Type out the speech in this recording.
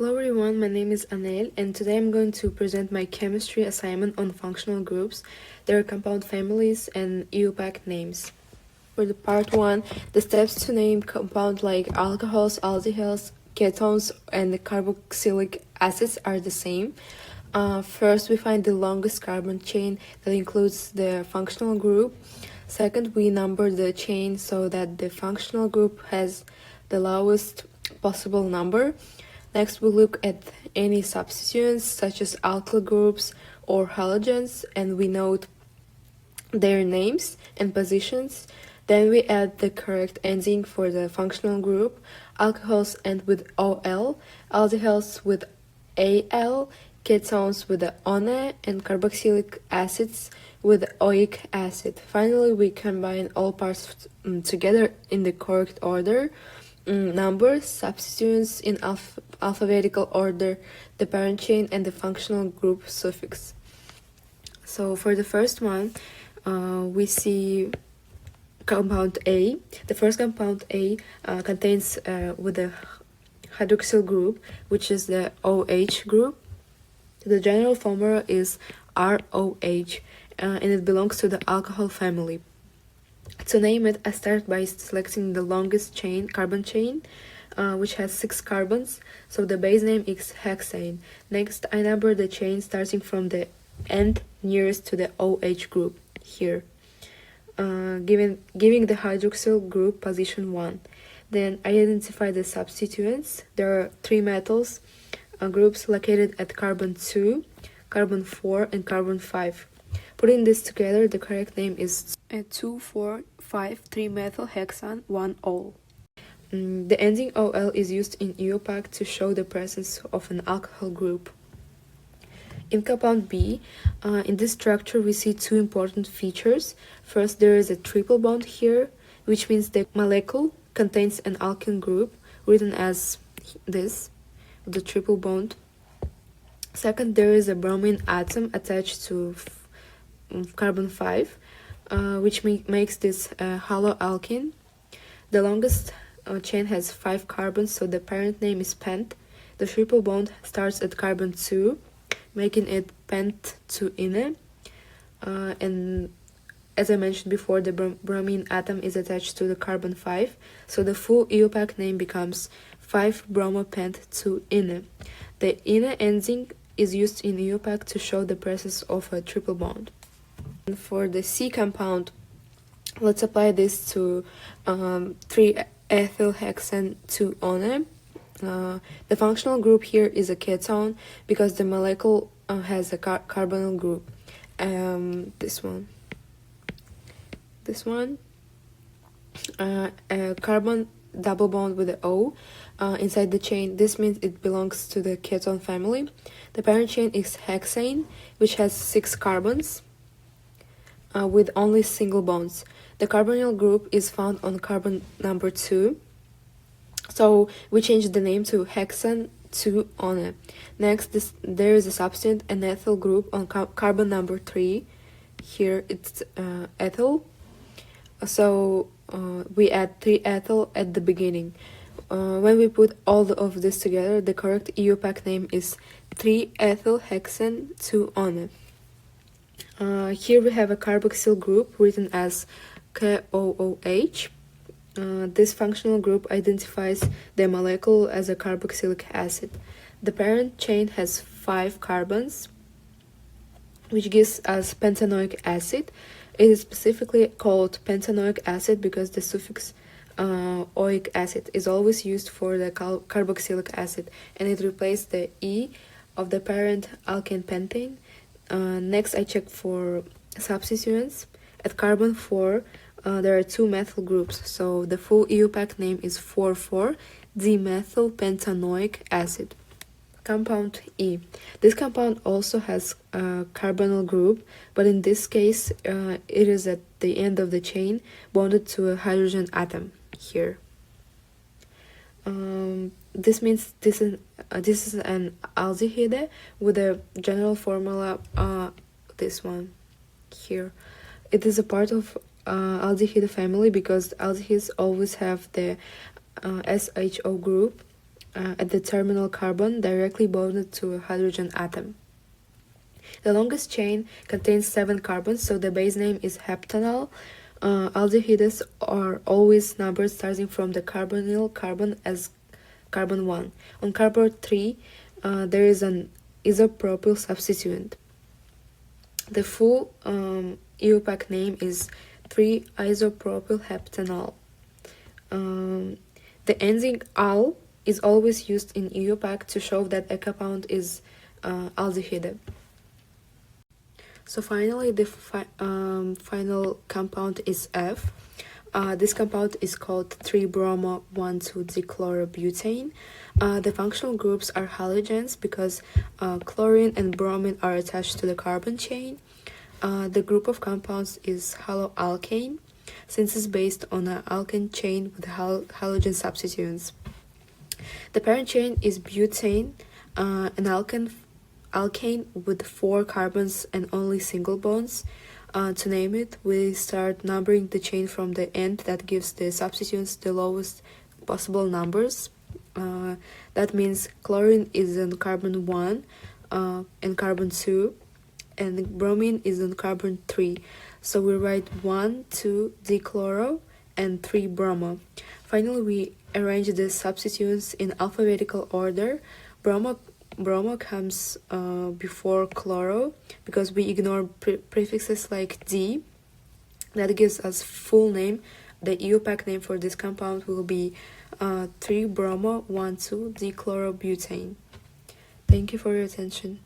Hello everyone, my name is Anel and today I'm going to present my chemistry assignment on functional groups, their compound families and EUPAC names. For the part 1, the steps to name compound like alcohols, aldehydes, ketones and carboxylic acids are the same. First, we find the longest carbon chain that includes the functional group. Second, we number the chain so that the functional group has the lowest possible number. Next, we look at any substituents such as alkyl groups or halogens and we note their names and positions. Then we add the correct ending for the functional group. Alcohols end with OL, aldehydes with AL, ketones with the ONE, and carboxylic acids with oic acid. Finally, we combine all parts together in the correct order. Numbers, substituents in alphabetical order, the parent chain, and the functional group suffix. So for the first one, we see compound A. The first compound A contains with the hydroxyl group, which is the OH group. The general formula is ROH, and it belongs to the alcohol family. To name it, I start by selecting the longest chain, carbon chain, which has 6 carbons, so the base name is hexane. Next, I number the chain starting from the end nearest to the OH group, here, giving the hydroxyl group position 1. Then I identify the substituents. There are 3 metals groups located at carbon 2, carbon 4, and carbon 5. Putting this together, the correct name is 2,4,5,3-methyl-hexane 1-ol. The ending OL is used in EUPAC to show the presence of an alcohol group. In compound B, in this structure we see 2 important features. First, there is a triple bond here, which means the molecule contains an alkene group, written as this, the triple bond. Second, there is a bromine atom attached to carbon 5, which makes this haloalkene. The longest chain has 5 carbons, so the parent name is pent. The triple bond starts at carbon 2, making it pent-2-ene. And as I mentioned before, the bromine atom is attached to the carbon 5, so the full EUPAC name becomes 5-bromopent-2-ene. The ene ending is used in EUPAC to show the presence of a triple bond. For the C compound, let's apply this to 3-ethylhexane 2-one. The functional group here is a ketone because the molecule has a carbonyl group. This one, a carbon double bond with the O inside the chain. This means it belongs to the ketone family. The parent chain is hexane, which has 6 carbons with only single bonds. The carbonyl group is found on carbon number 2, so we changed the name to hexane 2-one. Next, there is a substituent, an ethyl group on carbon number 3. Here it's ethyl, so we add 3-ethyl at the beginning. When we put all of this together, the correct EUPAC name is 3-ethylhexane 2-one. Here we have a carboxyl group written as KOOH. This functional group identifies the molecule as a carboxylic acid. The parent chain has 5 carbons, which gives us pentanoic acid. It is specifically called pentanoic acid because the suffix oic acid is always used for the carboxylic acid, and it replaced the E of the parent alkane pentane. Next, I check for substituents. At carbon 4, there are 2 methyl groups, so the full EUPAC name is 4,4-dimethylpentanoic acid. Compound E. This compound also has a carbonyl group, but in this case, it is at the end of the chain, bonded to a hydrogen atom here. This means this is an aldehyde with a general formula, this one here. It is a part of aldehyde family because aldehydes always have the SHO group at the terminal carbon directly bonded to a hydrogen atom. The longest chain contains 7 carbons, so the base name is heptanal. Aldehydes are always numbered starting from the carbonyl carbon as carbon 1. On carbon 3, there is an isopropyl substituent. The full EUPAC name is 3-isopropyl heptanal. The enzyme al is always used in EUPAC to show that a compound is aldehyde. So finally, the final compound is F. This compound is called 3-bromo-1,2-dichlorobutane. The functional groups are halogens because chlorine and bromine are attached to the carbon chain. The group of compounds is haloalkane, since it's based on an alkane chain with halogen substituents. The parent chain is butane, an alkane with 4 carbons and only single bonds. To name it, we start numbering the chain from the end that gives the substituents the lowest possible numbers. That means chlorine is on carbon 1 and carbon 2, and bromine is on carbon 3. So we write 1,2-dichloro and 3-bromo. Finally, we arrange the substituents in alphabetical order. Bromo comes before chloro because we ignore prefixes like D. That gives us full name. The EUPAC name for this compound will be 3-bromo-1,2-dichlorobutane. Thank you for your attention.